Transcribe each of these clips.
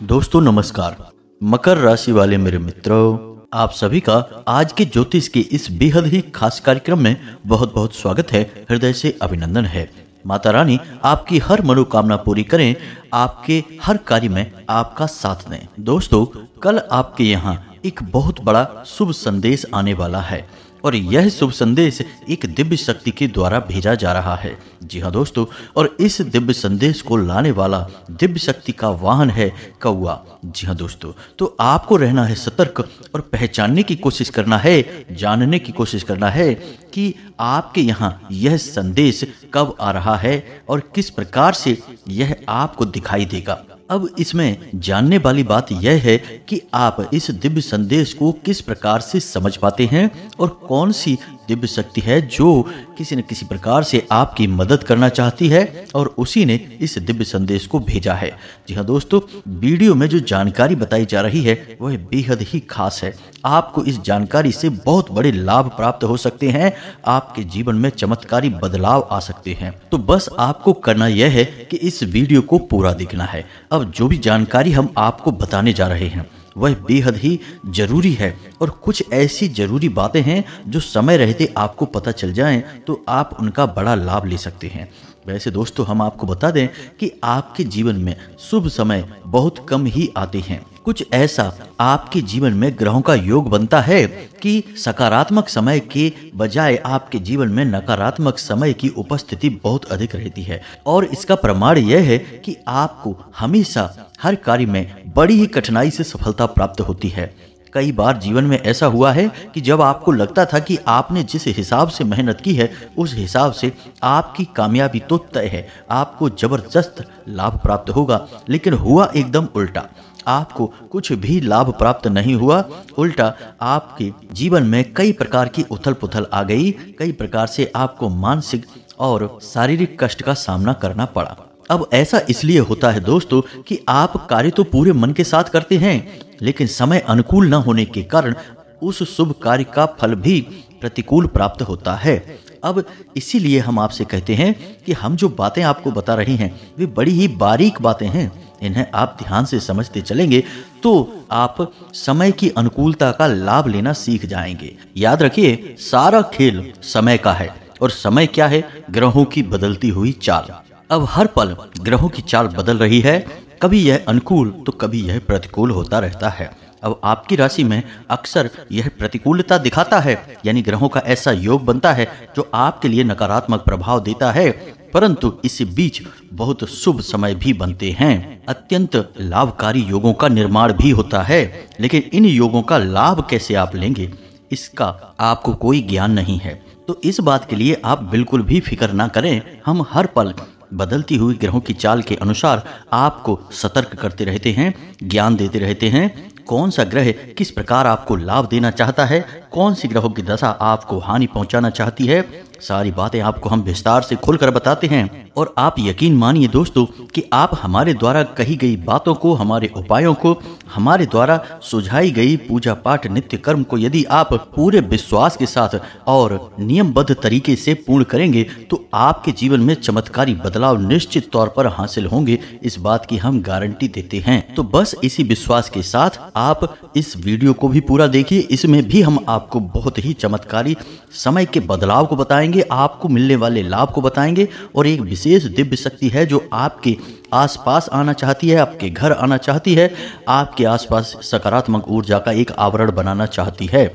दोस्तों नमस्कार। मकर राशि वाले मेरे मित्रों, आप सभी का आज के ज्योतिष के इस बेहद ही खास कार्यक्रम में बहुत बहुत स्वागत है। हृदय से अभिनंदन है। माता रानी आपकी हर मनोकामना पूरी करें, आपके हर कार्य में आपका साथ दें। दोस्तों, कल आपके यहाँ एक बहुत बड़ा शुभ संदेश आने वाला है और यह शुभ संदेश एक दिव्य शक्ति के द्वारा भेजा जा रहा है। जी हाँ दोस्तों, और इस दिव्य संदेश को लाने वाला दिव्य शक्ति का वाहन है कौवा। जी हाँ दोस्तों, तो आपको रहना है सतर्क और पहचानने की कोशिश करना है, जानने की कोशिश करना है कि आपके यहाँ यह संदेश कब आ रहा है और किस प्रकार से यह आपको दिखाई देगा। अब इसमें जानने वाली बात यह है कि आप इस दिव्य संदेश को किस प्रकार से समझ पाते हैं और कौन सी दिव्य शक्ति है जो किसी न किसी प्रकार से आपकी मदद करना चाहती है और उसी ने इस दिव्य संदेश को भेजा है। जी हाँ दोस्तों, वीडियो में जो जानकारी बताई जा रही है वह बेहद ही खास है। आपको इस जानकारी से बहुत बड़े लाभ प्राप्त हो सकते हैं, आपके जीवन में चमत्कारी बदलाव आ सकते हैं। तो बस आपको करना यह है कि इस वीडियो को पूरा देखना है। अब जो भी जानकारी हम आपको बताने जा रहे हैं वह बेहद ही जरूरी है और कुछ ऐसी जरूरी बातें हैं जो समय रहते आपको पता चल जाएं तो आप उनका बड़ा लाभ ले सकते हैं। वैसे दोस्तों, हम आपको बता दें कि आपके जीवन में शुभ समय बहुत कम ही आते हैं। कुछ ऐसा आपके जीवन में ग्रहों का योग बनता है कि सकारात्मक समय के बजाय आपके जीवन में नकारात्मक समय की उपस्थिति बहुत अधिक रहती है और इसका प्रमाण यह है कि आपको हमेशा हर कार्य में बड़ी ही कठिनाई से सफलता प्राप्त होती है। कई बार जीवन में ऐसा हुआ है कि जब आपको लगता था कि आपने जिस हिसाब से मेहनत की है उस हिसाब से आपकी कामयाबी तो तय है, आपको जबरदस्त लाभ प्राप्त होगा, लेकिन हुआ एकदम उल्टा। आपको कुछ भी लाभ प्राप्त नहीं हुआ, उल्टा आपके जीवन में कई प्रकार की उथल पुथल आ गई, कई प्रकार से आपको मानसिक और शारीरिक कष्ट का सामना करना पड़ा। अब ऐसा इसलिए होता है दोस्तों कि आप कार्य तो पूरे मन के साथ करते हैं, लेकिन समय अनुकूल न होने के कारण उस शुभ कार्य का फल भी प्रतिकूल प्राप्त होता है। अब इसीलिए हम आपसे कहते हैं कि हम जो बातें आपको बता रहे हैं वे बड़ी ही बारीक बातें हैं। इन्हें आप ध्यान से समझते चलेंगे तो आप समय की अनुकूलता का लाभ लेना सीख जाएंगे। याद रखिए, सारा खेल समय का है और समय क्या है? ग्रहों की बदलती हुई चाल। अब हर पल ग्रहों की चाल बदल रही है, कभी यह अनुकूल तो कभी यह प्रतिकूल होता रहता है। अब आपकी राशि में अक्सर यह प्रतिकूलता दिखाता है, यानी ग्रहों का ऐसा योग बनता है जो आपके लिए नकारात्मक प्रभाव देता है, परंतु इस बीच बहुत शुभ समय भी बनते हैं। अत्यंत लाभकारी योगों का निर्माण भी होता है, लेकिन इन योगों का लाभ कैसे आप लेंगे इसका आपको कोई ज्ञान नहीं है। तो इस बात के लिए आप बिल्कुल भी फिक्र ना करें। हम हर पल बदलती हुई ग्रहों की चाल के अनुसार आपको सतर्क करते रहते हैं, ज्ञान देते रहते हैं। कौन सा ग्रह किस प्रकार आपको लाभ देना चाहता है, कौन सी ग्रहों की दशा आपको हानि पहुंचाना चाहती है, सारी बातें आपको हम विस्तार से खुलकर बताते हैं। और आप यकीन मानिए दोस्तों कि आप हमारे द्वारा कही गई बातों को, हमारे उपायों को, हमारे द्वारा सुझाई गई पूजा पाठ नित्य कर्म को यदि आप पूरे विश्वास के साथ और नियमबद्ध तरीके से पूर्ण करेंगे तो आपके जीवन में चमत्कारी बदलाव निश्चित तौर पर हासिल होंगे। इस बात की हम गारंटी देते हैं। तो बस इसी विश्वास के साथ आप इस वीडियो को भी पूरा देखिए। इसमें भी हम आपको बहुत ही चमत्कारी समय के बदलाव को बताएंगे, आपको मिलने वाले लाभ को बताएंगे और एक विशेष दिव्य शक्ति है जो आपके आसपास आना चाहती है, आपके घर आना चाहती है, आपके आसपास सकारात्मक ऊर्जा का एक आवरण बनाना चाहती है।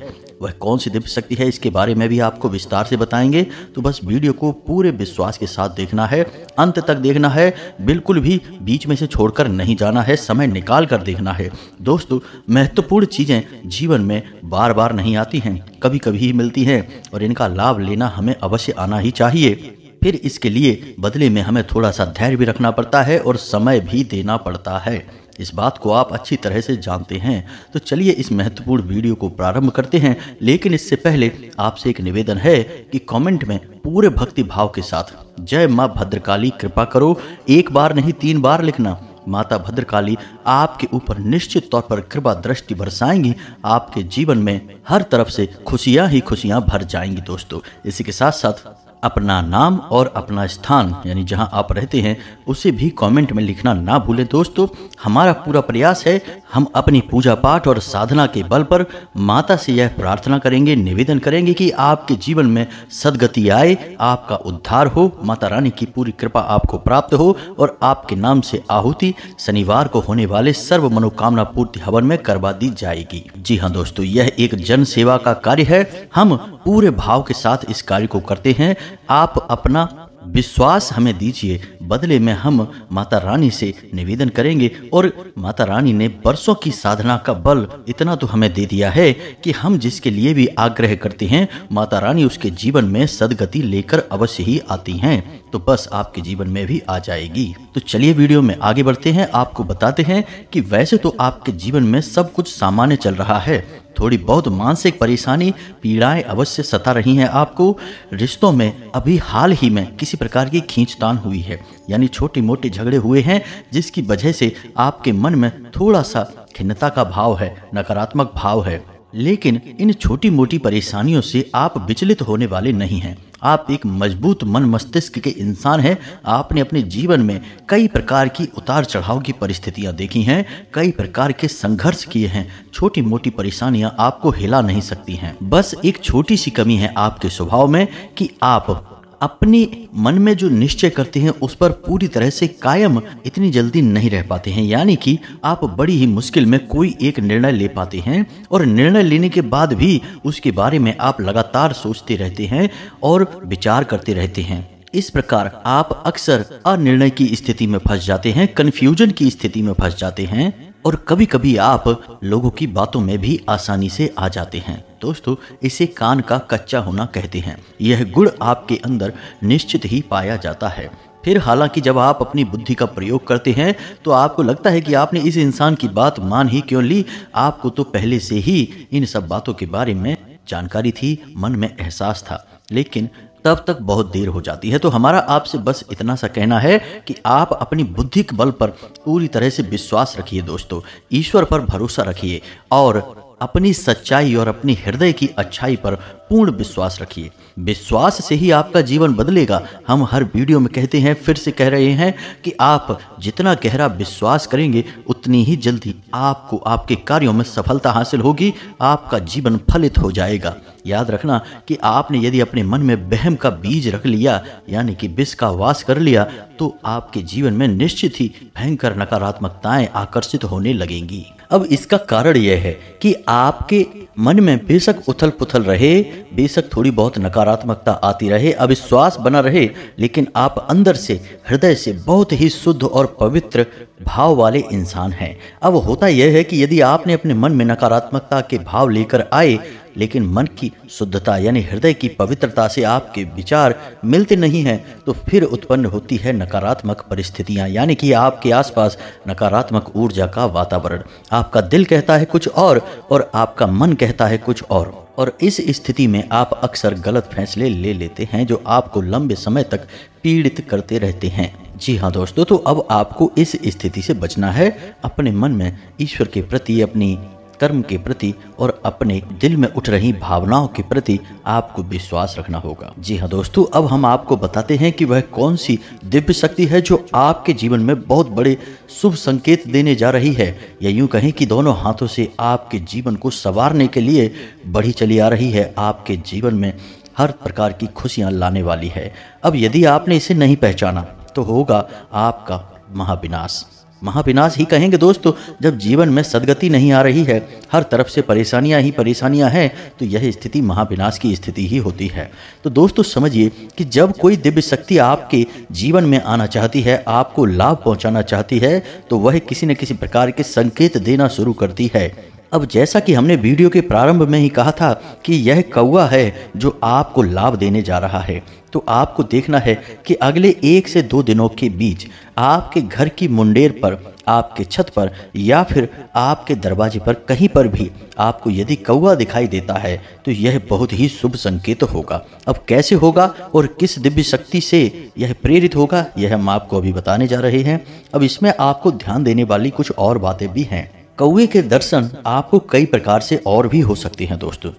वह कौन सी दिव्य शक्ति है इसके बारे में भी आपको विस्तार से बताएंगे। तो बस वीडियो को पूरे विश्वास के साथ देखना है, अंत तक देखना है, बिल्कुल भी बीच में से छोड़कर नहीं जाना है, समय निकाल कर देखना है। दोस्तों, महत्वपूर्ण चीजें जीवन में बार बार नहीं आती हैं, कभी कभी ही मिलती हैं और इनका लाभ लेना हमें अवश्य आना ही चाहिए। फिर इसके लिए बदले में हमें थोड़ा सा धैर्य भी रखना पड़ता है और समय भी देना पड़ता है। इस बात को आप अच्छी तरह से जानते हैं। तो चलिए इस महत्वपूर्ण वीडियो को प्रारंभ करते हैं, लेकिन इससे पहले आपसे एक निवेदन है कि कमेंट में पूरे भक्ति भाव के साथ जय मां भद्रकाली कृपा करो एक बार नहीं 3 बार लिखना। माता भद्रकाली आपके ऊपर निश्चित तौर पर कृपा दृष्टि बरसाएंगी, आपके जीवन में हर तरफ से खुशियां ही खुशियां भर जाएंगी। दोस्तों, इसी के साथ साथ अपना नाम और अपना स्थान यानी जहां आप रहते हैं उसे भी कमेंट में लिखना ना भूलें दोस्तों। हमारा पूरा प्रयास है, हम अपनी पूजा पाठ और साधना के बल पर माता से यह प्रार्थना करेंगे, निवेदन करेंगे कि आपके जीवन में सद्गति आए, आपका उद्धार हो, माता रानी की पूरी कृपा आपको प्राप्त हो और आपके नाम से आहुति शनिवार को होने वाले सर्व मनोकामना पूर्ति हवन में करवा दी जाएगी। जी हाँ दोस्तों, यह एक जन सेवा का कार्य है। हम पूरे भाव के साथ इस कार्य को करते हैं। आप अपना विश्वास हमें दीजिए, बदले में हम माता रानी से निवेदन करेंगे। और माता रानी ने बरसों की साधना का बल इतना तो हमें दे दिया है कि हम जिसके लिए भी आग्रह करते हैं माता रानी उसके जीवन में सद्गति लेकर अवश्य ही आती हैं। तो बस आपके जीवन में भी आ जाएगी। तो चलिए वीडियो में आगे बढ़ते हैं। आपको बताते हैं कि वैसे तो आपके जीवन में सब कुछ सामान्य चल रहा है, थोड़ी बहुत मानसिक परेशानी पीड़ाएं अवश्य सता रही हैं आपको। रिश्तों में अभी हाल ही में किसी प्रकार की खींचतान हुई है, यानी छोटे मोटे झगड़े हुए हैं जिसकी वजह से आपके मन में थोड़ा सा खिन्नता का भाव है, नकारात्मक भाव है। लेकिन इन छोटी मोटी परेशानियों से आप विचलित होने वाले नहीं हैं। आप एक मजबूत मन मस्तिष्क के इंसान हैं। आपने अपने जीवन में कई प्रकार की उतार चढ़ाव की परिस्थितियां देखी हैं, कई प्रकार के संघर्ष किए हैं। छोटी मोटी परेशानियां आपको हिला नहीं सकती हैं। बस एक छोटी सी कमी है आपके स्वभाव में कि आप अपने मन में जो निश्चय करते हैं उस पर पूरी तरह से कायम इतनी जल्दी नहीं रह पाते हैं। यानी कि आप बड़ी ही मुश्किल में कोई एक निर्णय ले पाते हैं और निर्णय लेने के बाद भी उसके बारे में आप लगातार सोचते रहते हैं और विचार करते रहते हैं। इस प्रकार आप अक्सर अनिर्णय की स्थिति में फंस जाते हैं, कन्फ्यूजन की स्थिति में फंस जाते हैं और कभी कभी आप लोगों की बातों में भी आसानी से आ जाते हैं। दोस्तों, इसे कान का कच्चा होना कहते हैं। यह गुण आपके अंदर निश्चित ही पाया जाता है। फिर हालांकि जब आप अपनी बुद्धि का प्रयोग करते हैं तो आपको लगता है कि आपने इस इंसान की बात मान ही क्यों ली। आपको तो पहले से ही इन सब बातों के बारे में जानकारी थी, मन में एहसास था, लेकिन तब तक बहुत देर हो जाती है। तो हमारा आपसे बस इतना सा कहना है कि आप अपनी बुद्धि के बल पर पूरी तरह से विश्वास रखिए दोस्तों, ईश्वर पर भरोसा रखिए और अपनी सच्चाई और अपनी हृदय की अच्छाई पर पूर्ण विश्वास रखिए। विश्वास से ही आपका जीवन बदलेगा। हम हर वीडियो में कहते हैं, फिर से कह रहे हैं कि आप जितना गहरा विश्वास करेंगे उतनी ही जल्दी आपको आपके कार्यों में सफलता हासिल होगी, आपका जीवन फलित हो जाएगा। याद रखना कि आपने यदि अपने मन में वहम का बीज रख लिया, यानी कि विष का वास कर लिया, तो आपके जीवन में निश्चित ही भयंकर नकारात्मकताएं आकर्षित होने लगेंगी। अब इसका कारण यह है कि आपके मन में बेशक उथल पुथल रहे, बेशक थोड़ी बहुत नकारात्मकता आती रहे, अविश्वास बना रहे, लेकिन आप अंदर से हृदय से बहुत ही शुद्ध और पवित्र भाव वाले इंसान हैं। अब होता यह है कि यदि आपने अपने मन में नकारात्मकता के भाव लेकर आए, लेकिन मन की शुद्धता यानी हृदय की पवित्रता से आपके विचार मिलते नहीं हैं, तो फिर उत्पन्न होती है नकारात्मक परिस्थितियां, यानी कि आपके आसपास नकारात्मक ऊर्जा का वातावरण। आपका दिल कहता है कुछ और आपका मन कहता है कुछ और इस स्थिति में आप अक्सर गलत फैसले ले लेते हैं जो आपको लंबे समय तक पीड़ित करते रहते हैं। जी हाँ दोस्तों, तो अब आपको इस स्थिति से बचना है। अपने मन में ईश्वर के प्रति, अपनी कर्म के प्रति और अपने दिल में उठ रही भावनाओं के प्रति आपको विश्वास रखना होगा। जी हाँ दोस्तों, अब हम आपको बताते हैं कि वह कौन सी दिव्य शक्ति है जो आपके जीवन में बहुत बड़े शुभ संकेत देने जा रही है, या यूं कहें कि दोनों हाथों से आपके जीवन को संवारने के लिए बढ़ी चली आ रही है। आपके जीवन में हर प्रकार की खुशियां लाने वाली है। अब यदि आपने इसे नहीं पहचाना तो होगा आपका महाविनाश। महाविनाश ही कहेंगे दोस्तों। जब जीवन में सद्गति नहीं आ रही है, हर तरफ से परेशानियां ही परेशानियां हैं, तो यह स्थिति महाविनाश की स्थिति ही होती है। तो दोस्तों समझिए कि जब कोई दिव्य शक्ति आपके जीवन में आना चाहती है, आपको लाभ पहुंचाना चाहती है, तो वह किसी न किसी प्रकार के संकेत देना शुरू करती है। अब जैसा कि हमने वीडियो के प्रारंभ में ही कहा था कि यह कौवा है जो आपको लाभ देने जा रहा है, तो आपको देखना है कि अगले 1 से 2 दिनों के बीच आपके घर की मुंडेर पर, आपके छत पर या फिर आपके दरवाजे पर कहीं पर भी आपको यदि कौवा दिखाई देता है तो यह बहुत ही शुभ संकेत होगा। अब कैसे होगा और किस दिव्य शक्ति से यह प्रेरित होगा, यह हम आपको अभी बताने जा रहे हैं। अब इसमें आपको ध्यान देने वाली कुछ और बातें भी हैं। कौवे के दर्शन आपको कई प्रकार से और भी हो सकते हैं दोस्तों।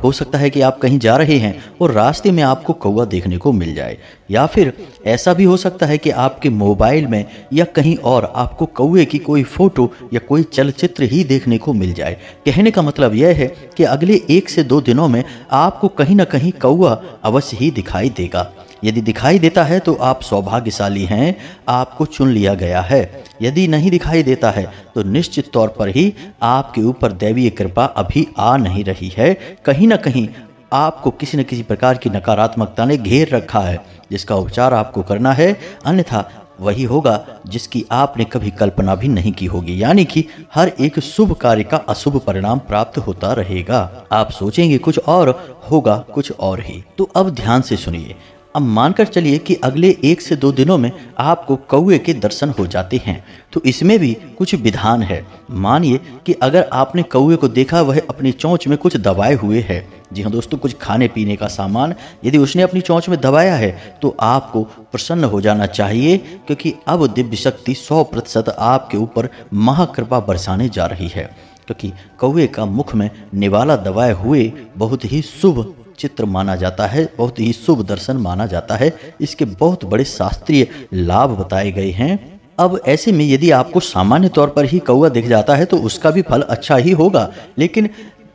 हो सकता है कि आप कहीं जा रहे हैं और रास्ते में आपको कौवा देखने को मिल जाए, या फिर ऐसा भी हो सकता है कि आपके मोबाइल में या कहीं और आपको कौवे की कोई फोटो या कोई चलचित्र ही देखने को मिल जाए। कहने का मतलब यह है कि अगले 1 से 2 दिनों में आपको कहीं ना कहीं कौवा अवश्य ही दिखाई देगा। यदि दिखाई देता है तो आप सौभाग्यशाली हैं, आपको चुन लिया गया है। यदि नहीं दिखाई देता है तो निश्चित तौर पर ही आपके ऊपर दैवीय कृपा अभी आ नहीं रही है। कहीं ना कहीं आपको किसी न किसी प्रकार की नकारात्मकता ने घेर रखा है, जिसका उपचार आपको करना है, अन्यथा वही होगा जिसकी आपने कभी कल्पना भी नहीं की होगी। यानी कि हर एक शुभ कार्य का अशुभ परिणाम प्राप्त होता रहेगा। आप सोचेंगे कुछ और, होगा कुछ और ही। तो अब ध्यान से सुनिए। अब मानकर चलिए कि अगले 1 से 2 दिनों में आपको कौवे के दर्शन हो जाते हैं, तो इसमें भी कुछ विधान है। मानिए कि अगर आपने कौवे को देखा वह अपनी चोंच में कुछ दबाए हुए है, जी हाँ दोस्तों, कुछ खाने पीने का सामान यदि उसने अपनी चोंच में दबाया है तो आपको प्रसन्न हो जाना चाहिए, क्योंकि अब दिव्य शक्ति 100% आपके ऊपर महाकृपा बरसाने जा रही है। क्योंकि कौवे का मुख में निवाला दबाए हुए बहुत ही शुभ चित्र माना जाता है, बहुत ही शुभ दर्शन माना जाता है। इसके बहुत बड़े शास्त्रीय लाभ बताए गए हैं। अब ऐसे में यदि आपको सामान्य तौर पर ही कौवा दिख जाता है तो उसका भी फल अच्छा ही होगा, लेकिन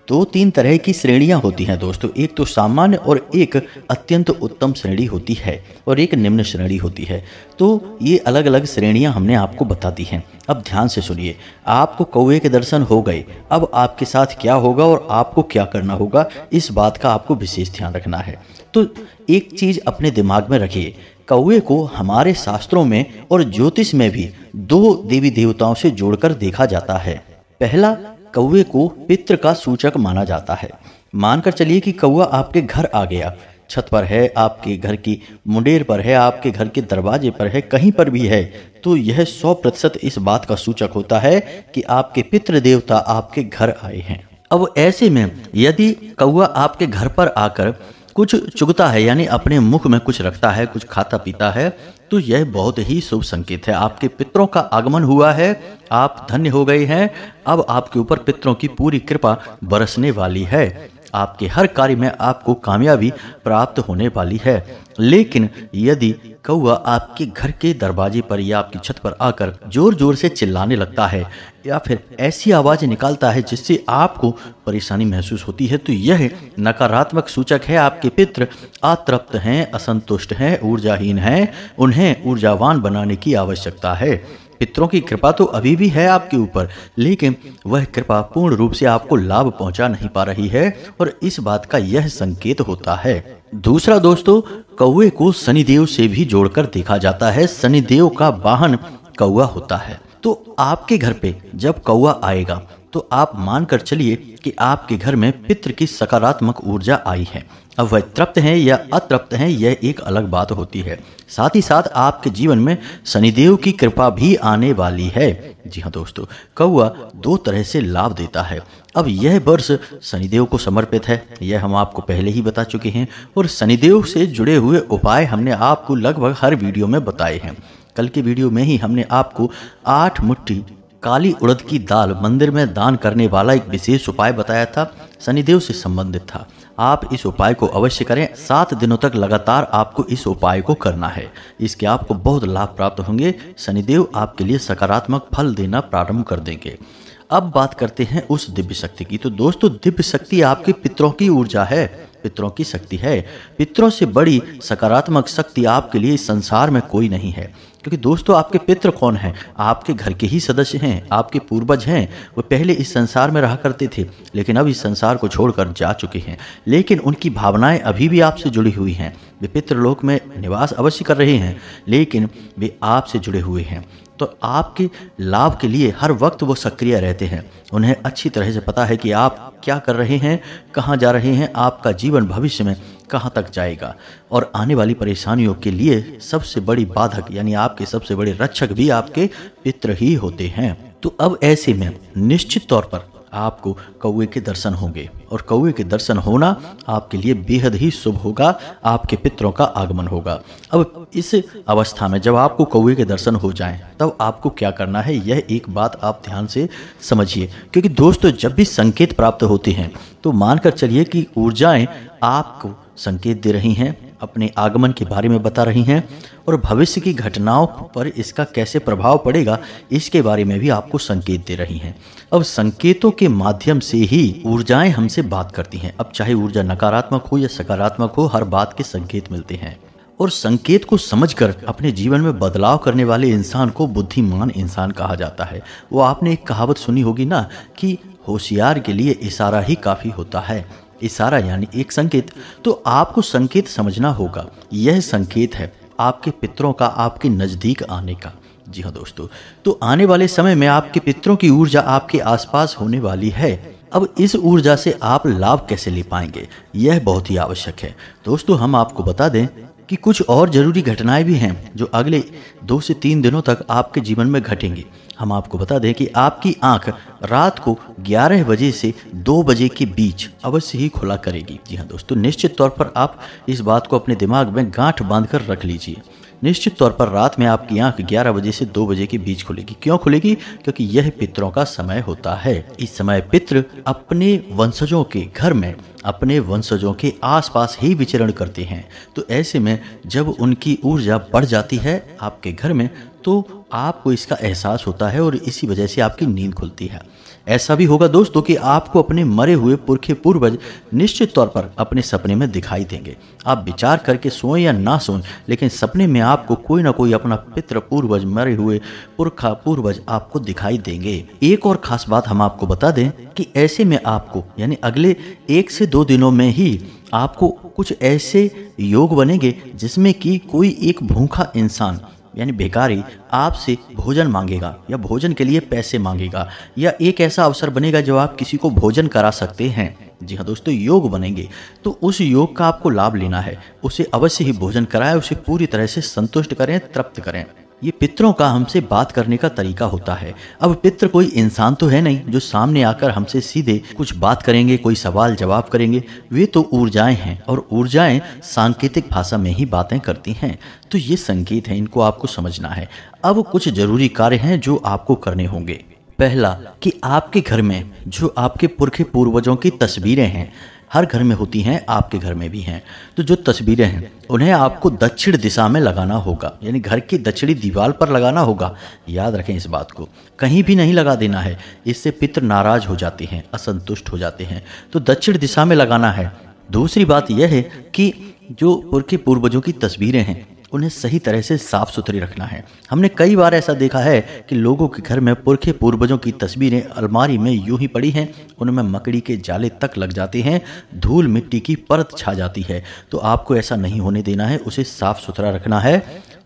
2-3 तरह की श्रेणियां होती हैं दोस्तों। एक तो सामान्य और एक अत्यंत उत्तम श्रेणी होती है और एक निम्न श्रेणी होती है। तो ये अलग अलग श्रेणियां हमने आपको बता दी हैं। अब ध्यान से सुनिए। आपको कौवे के दर्शन हो गए, अब आपके साथ क्या होगा और आपको क्या करना होगा, इस बात का आपको विशेष ध्यान रखना है। तो एक चीज अपने दिमाग में रखिए, कौवे को हमारे शास्त्रों में और ज्योतिष में भी 2 देवी देवताओं से जोड़कर देखा जाता है। पहला, कौवे को पितृ का सूचक माना जाता है। मानकर चलिए कि कौवा आपके घर आ गया, छत पर है, आपके घर की मुंडेर पर है, आपके घर के दरवाजे पर है, कहीं पर भी है, तो यह 100% इस बात का सूचक होता है कि आपके पितृ देवता आपके घर आए हैं। अब ऐसे में यदि कौवा आपके घर पर आकर कुछ चुगता है, यानी अपने मुख में कुछ रखता है, कुछ खाता पीता है, तो यह बहुत ही शुभ संकेत है। आपके पितरों का आगमन हुआ है, आप धन्य हो गए हैं। अब आपके ऊपर पितरों की पूरी कृपा बरसने वाली है, आपके हर कार्य में आपको कामयाबी प्राप्त होने वाली है। लेकिन यदि कौवा आपके घर के दरवाजे पर या आपकी छत पर आकर जोर जोर से चिल्लाने लगता है या फिर ऐसी आवाज़ें निकालता है जिससे आपको परेशानी महसूस होती है, तो यह नकारात्मक सूचक है। आपके पितृ अतृप्त हैं, असंतुष्ट हैं, ऊर्जाहीन हैं, उन्हें ऊर्जावान बनाने की आवश्यकता है। पितरों की कृपा तो अभी भी है आपके ऊपर, लेकिन वह कृपा पूर्ण रूप से आपको लाभ पहुंचा नहीं पा रही है, और इस बात का यह संकेत होता है। दूसरा दोस्तों, कौवे को शनिदेव से भी जोड़कर देखा जाता है। शनिदेव का वाहन कौवा होता है। तो आपके घर पे जब कौवा आएगा तो आप मानकर चलिए कि आपके घर में पितृ की सकारात्मक ऊर्जा आई है। अब वह तृप्त हैं या अतृप्त हैं, यह एक अलग बात होती है। साथ ही साथ आपके जीवन में शनिदेव की कृपा भी आने वाली है। जी हाँ दोस्तों, कौवा 2 तरह से लाभ देता है। अब यह वर्ष शनिदेव को समर्पित है, यह हम आपको पहले ही बता चुके हैं, और शनिदेव से जुड़े हुए उपाय हमने आपको लगभग हर वीडियो में बताए हैं। कल के वीडियो में ही हमने आपको 8 मुट्ठी काली उड़द की दाल मंदिर में दान करने वाला एक विशेष उपाय बताया था, शनिदेव से संबंधित था। आप इस उपाय को अवश्य करें। 7 दिनों तक लगातार आपको इस उपाय को करना है। इसके आपको बहुत लाभ प्राप्त होंगे। शनिदेव आपके लिए सकारात्मक फल देना प्रारंभ कर देंगे। अब बात करते हैं उस दिव्य शक्ति की। तो दोस्तों, दिव्य शक्ति आपके पितरों की ऊर्जा है, पितरों की शक्ति है। पितरों से बड़ी सकारात्मक शक्ति आपके लिए इस संसार में कोई नहीं है। क्योंकि दोस्तों, आपके पितृ कौन हैं? आपके घर के ही सदस्य हैं, आपके पूर्वज हैं। वो पहले इस संसार में रहा करते थे, लेकिन अब इस संसार को छोड़कर जा चुके हैं, लेकिन उनकी भावनाएं अभी भी आपसे जुड़ी हुई हैं। वे पितृलोक में निवास अवश्य कर रहे हैं, लेकिन वे आपसे जुड़े हुए हैं। तो आपके लाभ के लिए हर वक्त वो सक्रिय रहते हैं। उन्हें अच्छी तरह से पता है कि आप क्या कर रहे हैं, कहाँ जा रहे हैं, आपका जीवन भविष्य में कहाँ तक जाएगा, और आने वाली परेशानियों के लिए सबसे बड़ी बाधक यानी आपके सबसे बड़े रक्षक भी आपके पितृ ही होते हैं। तो अब ऐसे में निश्चित तौर पर आपको कौवे के दर्शन होंगे और कौवे के दर्शन होना आपके लिए बेहद ही शुभ होगा, आपके पितरों का आगमन होगा। अब इस अवस्था में जब आपको कौवे के दर्शन हो जाएं, तब आपको क्या करना है, यह एक बात आप ध्यान से समझिए। क्योंकि दोस्तों, जब भी संकेत प्राप्त होते हैं तो मानकर चलिए कि ऊर्जाएं आपको संकेत दे रही हैं, अपने आगमन के बारे में बता रही हैं और भविष्य की घटनाओं पर इसका कैसे प्रभाव पड़ेगा इसके बारे में भी आपको संकेत दे रही हैं। अब संकेतों के माध्यम से ही ऊर्जाएं हमसे बात करती हैं। अब चाहे ऊर्जा नकारात्मक हो या सकारात्मक हो, हर बात के संकेत मिलते हैं और संकेत को समझकर अपने जीवन में बदलाव करने वाले इंसान को बुद्धिमान इंसान कहा जाता है। वो आपने एक कहावत सुनी होगी ना कि होशियार के लिए इशारा ही काफ़ी होता है। इशारा यानी एक संकेत। तो आपको संकेत समझना होगा। यह संकेत है आपके पितरों का आपके नज़दीक आने का। जी हाँ दोस्तों, तो आने वाले समय में आपके पितरों की ऊर्जा आपके आसपास होने वाली है। अब इस ऊर्जा से आप लाभ कैसे ले पाएंगे, यह बहुत ही आवश्यक है। दोस्तों, हम आपको बता दें कि कुछ और ज़रूरी घटनाएं भी हैं जो अगले 2 से 3 दिनों तक आपके जीवन में घटेंगी। हम आपको बता दें कि आपकी आंख रात को 11 बजे से 2 बजे के बीच अवश्य ही खुला करेगी। जी हाँ दोस्तों, निश्चित तौर पर आप इस बात को अपने दिमाग में गांठ बांधकर रख लीजिए। निश्चित तौर पर रात में आपकी आंख 11 बजे से 2 बजे के बीच खुलेगी। क्यों खुलेगी? क्योंकि यह पितरों का समय होता है। इस समय पितृ अपने वंशजों के घर में, अपने वंशजों के आसपास ही विचरण करते हैं। तो ऐसे में जब उनकी ऊर्जा बढ़ जाती है आपके घर में, तो आपको इसका एहसास होता है और इसी वजह से आपकी नींद खुलती है। ऐसा भी होगा दोस्तों कि आपको अपने मरे हुए पुरखे पूर्वज निश्चित तौर पर अपने सपने में दिखाई देंगे। आप विचार करके सोएं या ना सोएं, लेकिन सपने में आपको कोई ना कोई अपना पितृ पूर्वज, मरे हुए पुरखा पूर्वज आपको दिखाई देंगे। एक और खास बात हम आपको बता दें कि ऐसे में आपको यानी अगले 1 से 2 दिनों में ही आपको कुछ ऐसे योग बनेंगे जिसमें कि कोई एक भूखा इंसान यानी भिखारी आपसे भोजन मांगेगा या भोजन के लिए पैसे मांगेगा, या एक ऐसा अवसर बनेगा जब आप किसी को भोजन करा सकते हैं। जी हाँ दोस्तों, योग बनेंगे। तो उस योग का आपको लाभ लेना है। उसे अवश्य ही भोजन कराएं, उसे पूरी तरह से संतुष्ट करें, तृप्त करें। ये पितरों का हमसे बात करने का तरीका होता है। अब पितृ कोई इंसान तो है नहीं जो सामने आकर हमसे सीधे कुछ बात करेंगे, कोई सवाल जवाब करेंगे। वे तो ऊर्जाएं हैं और ऊर्जाएं सांकेतिक भाषा में ही बातें करती हैं। तो ये संकेत है, इनको आपको समझना है। अब कुछ जरूरी कार्य हैं जो आपको करने होंगे। पहला कि आपके घर में जो आपके पुरखे पूर्वजों की तस्वीरें हैं, हर घर में होती हैं, आपके घर में भी हैं। तो जो तस्वीरें हैं उन्हें आपको दक्षिण दिशा में लगाना होगा, यानी घर की दक्षिणी दीवार पर लगाना होगा। याद रखें इस बात को, कहीं भी नहीं लगा देना है। इससे पितृ नाराज हो जाते हैं, असंतुष्ट हो जाते हैं। तो दक्षिण दिशा में लगाना है। दूसरी बात यह है कि जो पुरखे पूर्वजों की तस्वीरें हैं उन्हें सही तरह से साफ सुथरी रखना है। हमने कई बार ऐसा देखा है कि लोगों के घर में पुरखे पूर्वजों की तस्वीरें अलमारी में यूं ही पड़ी हैं, उनमें मकड़ी के जाले तक लग जाते हैं, धूल मिट्टी की परत छा जाती है। तो आपको ऐसा नहीं होने देना है, उसे साफ सुथरा रखना है।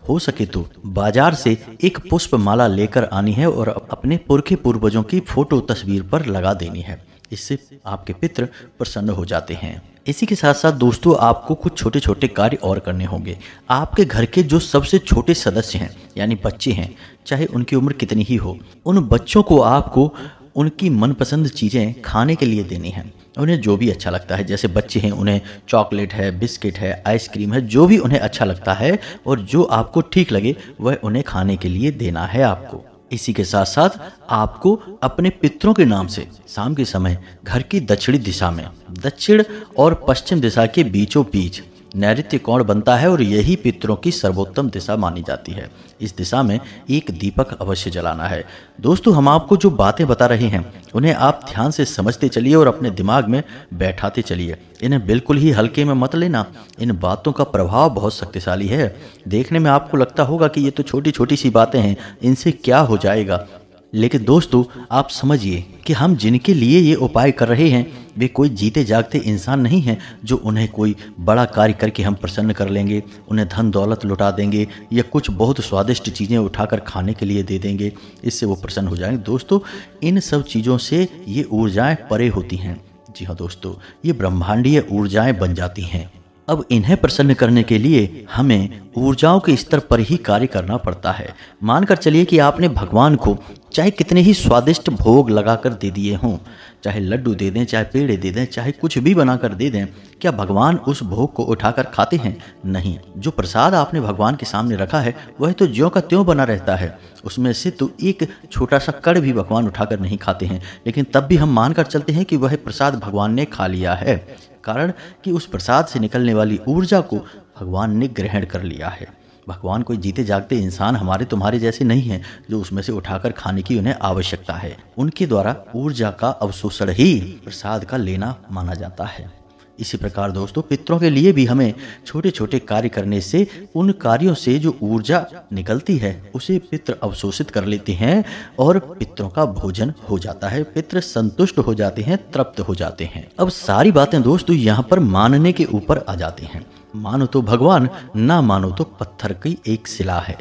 हो सके तो बाजार से एक पुष्प माला लेकर आनी है और अपने पुरखे पूर्वजों की फोटो तस्वीर पर लगा देनी है। इससे आपके पितृ प्रसन्न हो जाते हैं। इसी के साथ साथ दोस्तों, आपको कुछ छोटे छोटे कार्य और करने होंगे। आपके घर के जो सबसे छोटे सदस्य हैं यानी बच्चे हैं, चाहे उनकी उम्र कितनी ही हो, उन बच्चों को आपको उनकी मनपसंद चीज़ें खाने के लिए देनी हैं। उन्हें जो भी अच्छा लगता है, जैसे बच्चे हैं उन्हें चॉकलेट है, बिस्किट है, आइसक्रीम है, जो भी उन्हें अच्छा लगता है और जो आपको ठीक लगे वह उन्हें खाने के लिए देना है आपको। इसी के साथ साथ आपको अपने पितरों के नाम से शाम के समय घर की दक्षिणी दिशा में, दक्षिण और पश्चिम दिशा के बीचों बीच नैऋत्य कोण बनता है और यही पितरों की सर्वोत्तम दिशा मानी जाती है। इस दिशा में एक दीपक अवश्य जलाना है। दोस्तों, हम आपको जो बातें बता रहे हैं उन्हें आप ध्यान से समझते चलिए और अपने दिमाग में बैठाते चलिए। इन्हें बिल्कुल ही हल्के में मत लेना। इन बातों का प्रभाव बहुत शक्तिशाली है। देखने में आपको लगता होगा कि ये तो छोटी छोटी सी बातें हैं, इनसे क्या हो जाएगा, लेकिन दोस्तों आप समझिए कि हम जिनके लिए ये उपाय कर रहे हैं वे कोई जीते जागते इंसान नहीं हैं जो उन्हें कोई बड़ा कार्य करके हम प्रसन्न कर लेंगे, उन्हें धन दौलत लुटा देंगे या कुछ बहुत स्वादिष्ट चीज़ें उठाकर खाने के लिए दे देंगे, इससे वो प्रसन्न हो जाएंगे। दोस्तों, इन सब चीज़ों से ये ऊर्जाएं परे होती हैं। जी हाँ दोस्तों, ये ब्रह्मांडीय ऊर्जाएं बन जाती हैं। अब इन्हें प्रसन्न करने के लिए हमें ऊर्जाओं के स्तर पर ही कार्य करना पड़ता है। मानकर चलिए कि आपने भगवान को चाहे कितने ही स्वादिष्ट भोग लगाकर दे दिए हों, चाहे लड्डू दे दें, चाहे पेड़े दे दें, चाहे कुछ भी बनाकर दे दें, क्या भगवान उस भोग को उठाकर खाते हैं? नहीं। जो प्रसाद आपने भगवान के सामने रखा है वह तो ज्यों का त्यों बना रहता है, उसमें से तो एक छोटा सा कण भी भगवान उठाकर नहीं खाते हैं, लेकिन तब भी हम मानकर चलते हैं कि वह प्रसाद भगवान ने खा लिया है, कारण कि उस प्रसाद से निकलने वाली ऊर्जा को भगवान ने ग्रहण कर लिया है। भगवान कोई जीते जागते इंसान हमारे तुम्हारे जैसे नहीं हैं जो उसमें से उठाकर खाने की उन्हें आवश्यकता है। उनके द्वारा ऊर्जा का अवशोषण ही प्रसाद का लेना माना जाता है। इसी प्रकार दोस्तों, पितरों के लिए भी हमें छोटे छोटे कार्य करने से उन कार्यों से जो ऊर्जा निकलती है उसे पितर अवशोषित कर लेते हैं और पितरों का भोजन हो जाता है। पितर संतुष्ट हो जाते हैं, तृप्त हो जाते हैं। अब सारी बातें दोस्तों यहाँ पर मानने के ऊपर आ जाती हैं। मानो तो भगवान, ना मानो तो पत्थर की एक शिला है।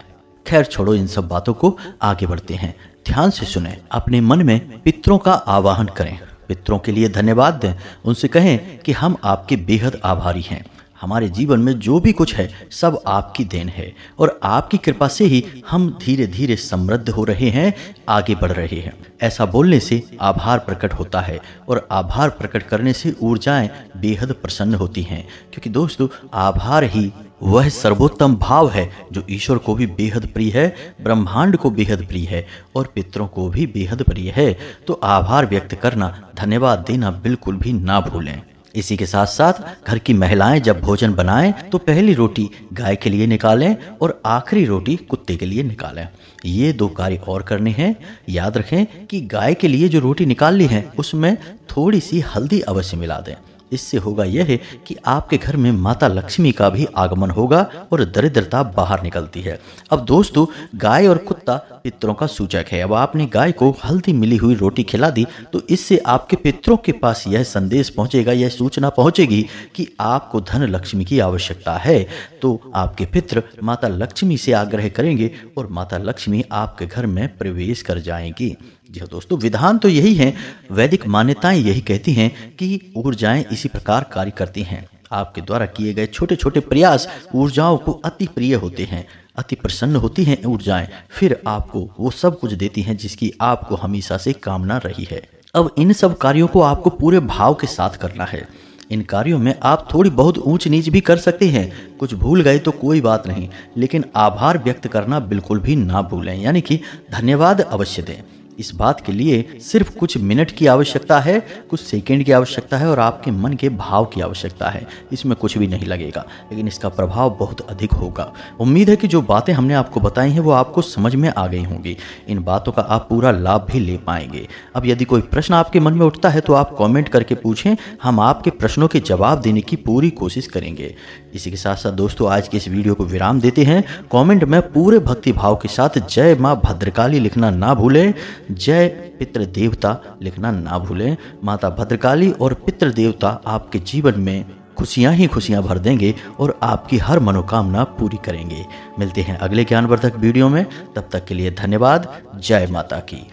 खैर छोड़ो इन सब बातों को, आगे बढ़ते हैं। ध्यान से सुने, अपने मन में पितरों का आवाहन करें, पितरों के लिए धन्यवाद दें, उनसे कहें कि हम आपके बेहद आभारी हैं। हमारे जीवन में जो भी कुछ है सब आपकी देन है और आपकी कृपा से ही हम धीरे धीरे समृद्ध हो रहे हैं, आगे बढ़ रहे हैं। ऐसा बोलने से आभार प्रकट होता है और आभार प्रकट करने से ऊर्जाएं बेहद प्रसन्न होती हैं, क्योंकि दोस्तों आभार ही वह सर्वोत्तम भाव है जो ईश्वर को भी बेहद प्रिय है, ब्रह्मांड को बेहद प्रिय है और पितरों को भी बेहद प्रिय है। तो आभार व्यक्त करना, धन्यवाद देना बिल्कुल भी ना भूलें। इसी के साथ साथ घर की महिलाएं जब भोजन बनाएं तो पहली रोटी गाय के लिए निकालें और आखिरी रोटी कुत्ते के लिए निकालें। ये 2 कार्य और करने हैं। याद रखें कि गाय के लिए जो रोटी निकाल ली है उसमें थोड़ी सी हल्दी अवश्य मिला दें। इससे होगा यह है कि आपके घर में माता लक्ष्मी का भी आगमन होगा और दरिद्रता बाहर निकलती है। अब दोस्तों, गाय और कुत्ता पितरों का सूचक है। अब आपने गाय को हल्दी मिली हुई रोटी खिला दी तो इससे आपके पितरों के पास यह संदेश पहुंचेगा, यह सूचना पहुंचेगी कि आपको धन लक्ष्मी की आवश्यकता है। तो आपके पितर माता लक्ष्मी से आग्रह करेंगे और माता लक्ष्मी आपके घर में प्रवेश कर जाएंगी। जी हाँ दोस्तों, विधान तो यही है, वैदिक मान्यताएं यही कहती हैं कि ऊर्जाएं इसी प्रकार कार्य करती हैं। आपके द्वारा किए गए छोटे छोटे प्रयास ऊर्जाओं को अति प्रिय होते हैं, अति प्रसन्न होती हैं ऊर्जाएं, फिर आपको वो सब कुछ देती हैं जिसकी आपको हमेशा से कामना रही है। अब इन सब कार्यों को आपको पूरे भाव के साथ करना है। इन कार्यों में आप थोड़ी बहुत ऊंच नीच भी कर सकते हैं, कुछ भूल गए तो कोई बात नहीं, लेकिन आभार व्यक्त करना बिल्कुल भी ना भूलें, यानी कि धन्यवाद अवश्य दें। इस बात के लिए सिर्फ कुछ मिनट की आवश्यकता है, कुछ सेकंड की आवश्यकता है और आपके मन के भाव की आवश्यकता है। इसमें कुछ भी नहीं लगेगा, लेकिन इसका प्रभाव बहुत अधिक होगा। उम्मीद है कि जो बातें हमने आपको बताई हैं वो आपको समझ में आ गई होंगी। इन बातों का आप पूरा लाभ भी ले पाएंगे। अब यदि कोई प्रश्न आपके मन में उठता है तो आप कमेंट करके पूछें, हम आपके प्रश्नों के जवाब देने की पूरी कोशिश करेंगे। इसी के साथ साथ दोस्तों, आज के इस वीडियो को विराम देते हैं। कमेंट में पूरे भक्ति भाव के साथ जय माँ भद्रकाली लिखना ना भूलें, जय पितृ देवता लिखना ना भूलें। माता भद्रकाली और पितृ देवता आपके जीवन में खुशियां ही खुशियां भर देंगे और आपकी हर मनोकामना पूरी करेंगे। मिलते हैं अगले ज्ञानवर्धक वीडियो में, तब तक के लिए धन्यवाद। जय माता की।